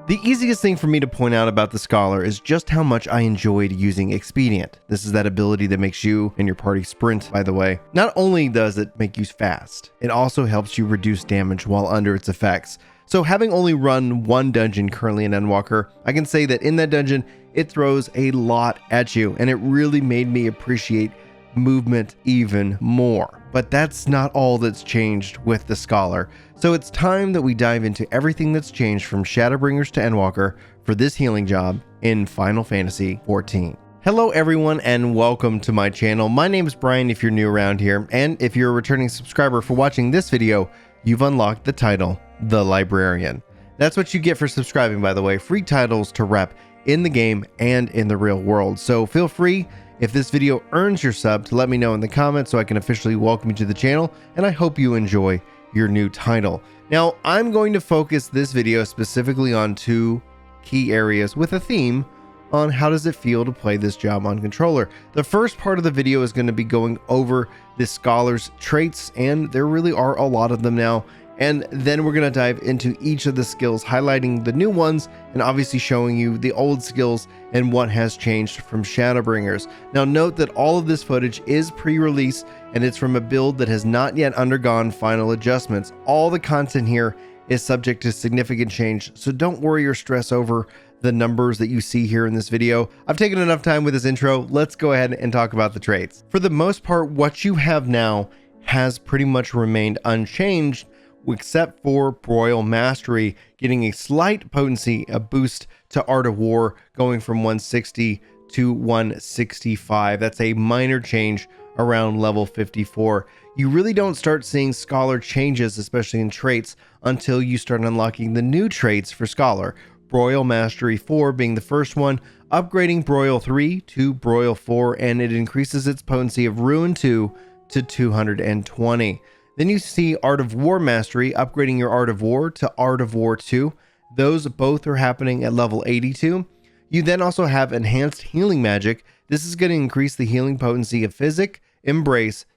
The easiest thing for me to point out about the Scholar is just how much I enjoyed using Expedient. This is that ability that makes you and your party sprint, by the way. Not only does it make you fast, it also helps you reduce damage while under its effects. So having only run one dungeon currently in Endwalker, I can say that in that dungeon, it throws a lot at you, and it really made me appreciate movement even more. But that's not all that's changed with the Scholar. So it's time that we dive into everything that's changed from Shadowbringers to Endwalker for this healing job in Final Fantasy XIV. Hello everyone and welcome to my channel. My name is Brian if you're new around here, and if you're a returning subscriber for watching this video, you've unlocked the title, The Librarian. That's what you get for subscribing, by the way, free titles to rep in the game and in the real world. So feel free, if this video earns your sub, to let me know in the comments so I can officially welcome you to the channel, and I hope you enjoy your new title. Now, I'm going to focus this video specifically on two key areas with a theme on how does it feel to play this job on controller. The first part of the video is going to be going over the Scholar's traits, and there really are a lot of them now. And then we're going to dive into each of the skills, highlighting the new ones and obviously showing you the old skills and what has changed from Shadowbringers. Now note that all of this footage is pre-release and it's from a build that has not yet undergone final adjustments. All the content here is subject to significant change, so don't worry or stress over the numbers that you see here in this video. I've taken enough time with this intro. Let's go ahead and talk about the traits. For the most part, what you have now has pretty much remained unchanged, except for Broil Mastery getting a slight potency, a boost to Art of War, going from 160 to 165. That's a minor change around level 54. You really don't start seeing Scholar changes, especially in traits, until you start unlocking the new traits for Scholar. Broil Mastery 4 being the first one, upgrading Broil 3 to Broil 4, and it increases its potency of Ruin 2 to 220. Then you see Art of War Mastery, upgrading your Art of War to Art of War 2. Those both are happening at level 82. You then also have Enhanced Healing Magic. This is going to increase the healing potency of Physic, Embrace,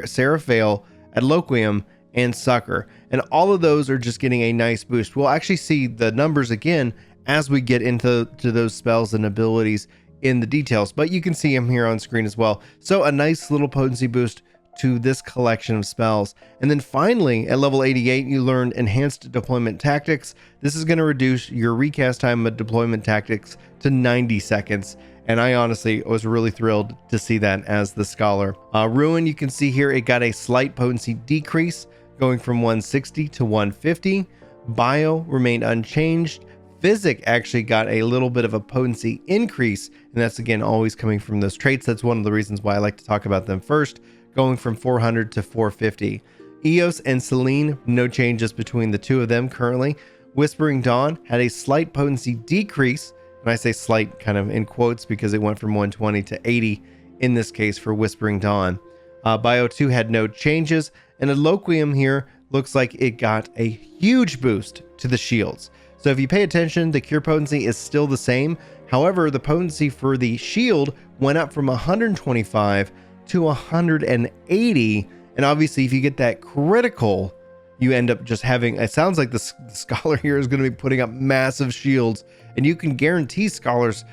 Seraph Veil, Adloquium, and Succor. And all of those are just getting a nice boost. We'll actually see the numbers again as we get into those spells and abilities in the details, but you can see them here on screen as well. So a nice little potency boost to this collection of spells. And then finally, at level 88, you learned Enhanced Deployment Tactics. This is going to reduce your recast time of deployment tactics to 90 seconds. And I honestly was really thrilled to see that as the Scholar. Ruin, you can see here, it got a slight potency decrease, going from 160 to 150. Bio remained unchanged. Physic actually got a little bit of a potency increase, and that's again always coming from those traits. That's one of the reasons why I like to talk about them first, going from 400 to 450. Eos and Selene, no changes between the two of them currently. Whispering Dawn had a slight potency decrease, and I say slight kind of in quotes because it went from 120 to 80 in this case for Whispering Dawn. Bio 2 had no changes, and Adloquium here looks like it got a huge boost to the shields. So if you pay attention, the cure potency is still the same. However, the potency for the shield went up from 125 to 180, and obviously if you get that critical, you end up just having, it sounds like the Scholar here is going to be putting up massive shields, and you can guarantee Scholars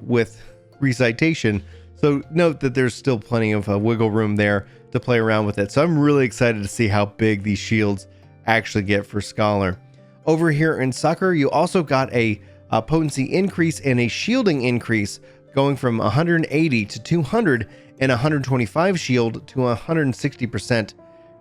with recitation. So note that there's still plenty of wiggle room there to play around with it. So I'm really excited to see how big these shields actually get for Scholar. Over here in Succor, you also got a potency increase and a shielding increase, going from 180 to 200 and 125 shield to 160%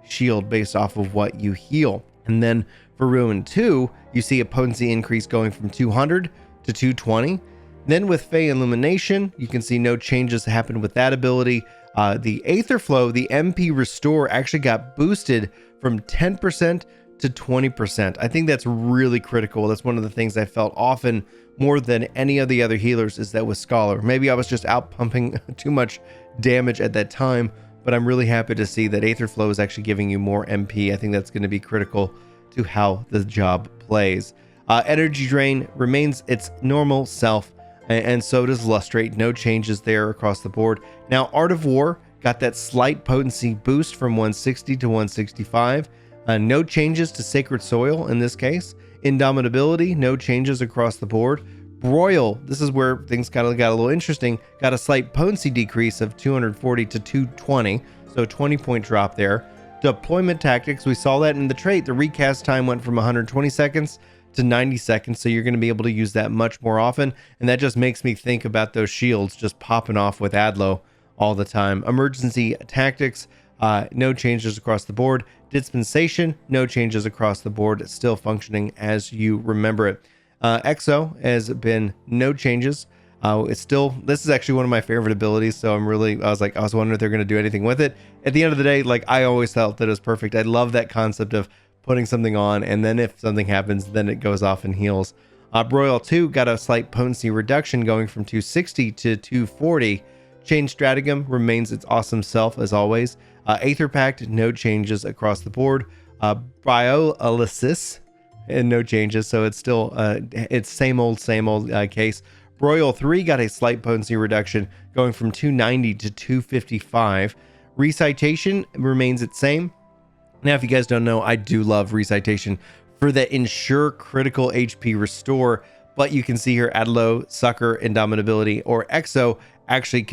shield based off of what you heal. And then for Ruin 2, you see a potency increase going from 200 to 220. Then with Fey Illumination, you can see no changes happen with that ability. The Aether Flow, the MP Restore, actually got boosted from 10% to 20%. I think that's really critical. That's one of the things I felt often more than any of the other healers, is that with Scholar. Maybe I was just out pumping too much damage at that time, but I'm really happy to see that Aether Flow is actually giving you more MP. I think that's going to be critical to how the job plays. Energy Drain remains its normal self, and so does Lustrate. No changes there across the board. Now, Art of War got that slight potency boost from 160 to 165. No changes to Sacred Soil in this case. Indomitability, no changes across the board. Broil, this is where things kind of got a little interesting, got a slight potency decrease of 240 to 220, so 20-point drop there. Deployment tactics, we saw that in the trait. The recast time went from 120 seconds to 90 seconds, so you're going to be able to use that much more often, and that just makes me think about those shields just popping off with Adlo all the time. Emergency tactics, no changes across the board. Dispensation, no changes across the board. It's still functioning as you remember it. Exo has been no changes. It's still, this is actually one of my favorite abilities, so I was wondering if they're going to do anything with it. At the end of the day, like, I always felt that it was perfect. I love that concept of putting something on, and then if something happens, then it goes off and heals. Broil 2 got a slight potency reduction going from 260 to 240. Chain Stratagem remains its awesome self as always. Aether Pact, no changes across the board. Biolysis, and no changes, so it's still it's same old case. Broil 3 got a slight potency reduction going from 290 to 255. Recitation remains its same. Now, if you guys don't know, I do love Recitation for the ensure critical HP restore, but you can see here Adlo, Sucker, Indomitability, or Exo actually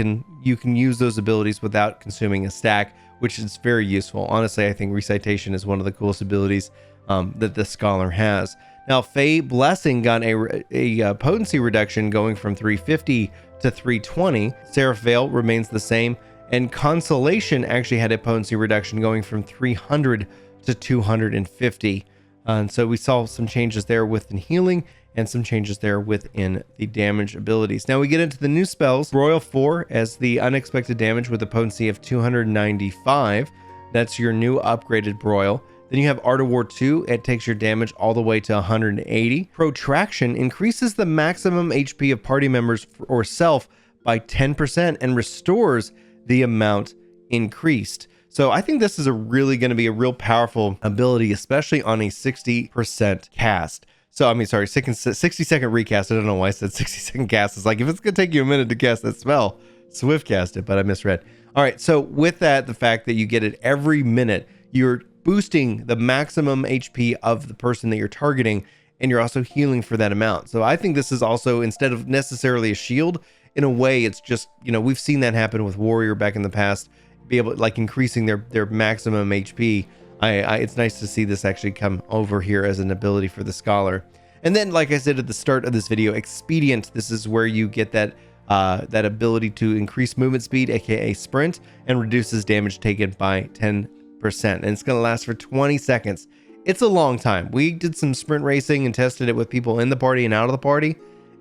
you can use those abilities without consuming a stack, which is very useful. Honestly, I think Recitation is one of the coolest abilities that the Scholar has. Now, Fey Blessing got a potency reduction going from 350 to 320. Seraph Veil remains the same. And Consolation actually had a potency reduction going from 300 to 250. And so we saw some changes there within healing and some changes there within the damage abilities. Now we get into the new spells. Broil 4 as the unexpected damage with a potency of 295. That's your new upgraded Broil. Then you have Art of War 2. It takes your damage all the way to 180. Protraction increases the maximum HP of party members or self by 10% and restores the amount increased. So I think this is going to be a real powerful ability, especially on a 60% cast. So, I mean, sorry, 60-second recast. I don't know why I said 60-second cast. It's like, if it's going to take you a minute to cast that spell, swift cast it, but I misread. All right, so with that, the fact that you get it every minute, you're boosting the maximum HP of the person that you're targeting, and you're also healing for that amount. So I think this is also, instead of necessarily a shield, in a way, it's just, we've seen that happen with Warrior back in the past, be able to, like, increasing their maximum HP. It's nice to see this actually come over here as an ability for the Scholar. And then, like I said at the start of this video, Expedient, this is where you get that ability to increase movement speed, aka sprint, and reduces damage taken by 10%. And it's going to last for 20 seconds. It's a long time. We did some sprint racing and tested it with people in the party and out of the party.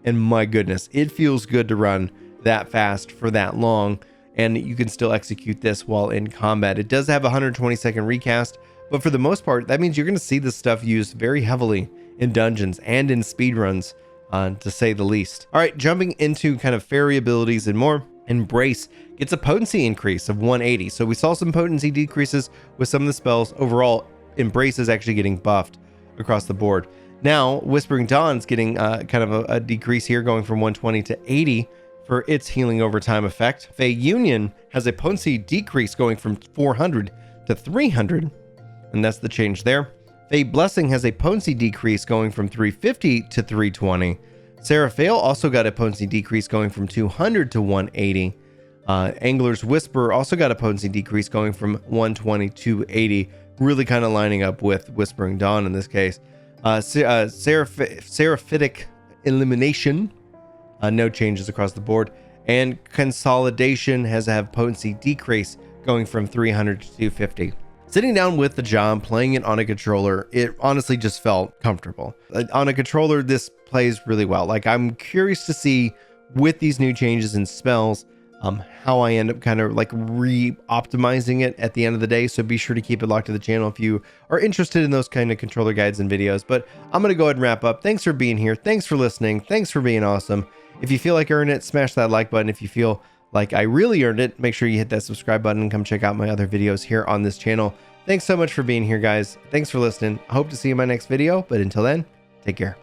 And my goodness, it feels good to run that fast for that long, and you can still execute this while in combat. It does have a 120-second recast, but for the most part, that means you're going to see this stuff used very heavily in dungeons and in speedruns, to say the least. All right, jumping into kind of fairy abilities and more. Embrace gets a potency increase of 180. So we saw some potency decreases with some of the spells. Overall, Embrace is actually getting buffed across the board. Now, Whispering Dawn's getting kind of a decrease here, going from 120 to 80 for its healing over time effect. Fey Union has a potency decrease going from 400 to 300, and that's the change there. Fey Blessing has a potency decrease going from 350 to 320. Seraph Veil also got a potency decrease going from 200 to 180. Angler's Whisper also got a potency decrease going from 120 to 80, really kind of lining up with Whispering Dawn in this case. Seraphitic Elimination, no changes across the board. And Consolidation has to have potency decrease going from 300 to 250. Sitting down with the job, playing it on a controller, it honestly just felt comfortable. On a controller, this plays really well. Like, I'm curious to see with these new changes in spells, how I end up kind of like re-optimizing it at the end of the day. So be sure to keep it locked to the channel if you are interested in those kind of controller guides and videos. But I'm going to go ahead and wrap up. Thanks for being here. Thanks for listening. Thanks for being awesome. If you feel like I earned it, smash that like button. If you feel like I really earned it, make sure you hit that subscribe button and come check out my other videos here on this channel. Thanks so much for being here, guys. Thanks for listening. I hope to see you in my next video, but until then, take care.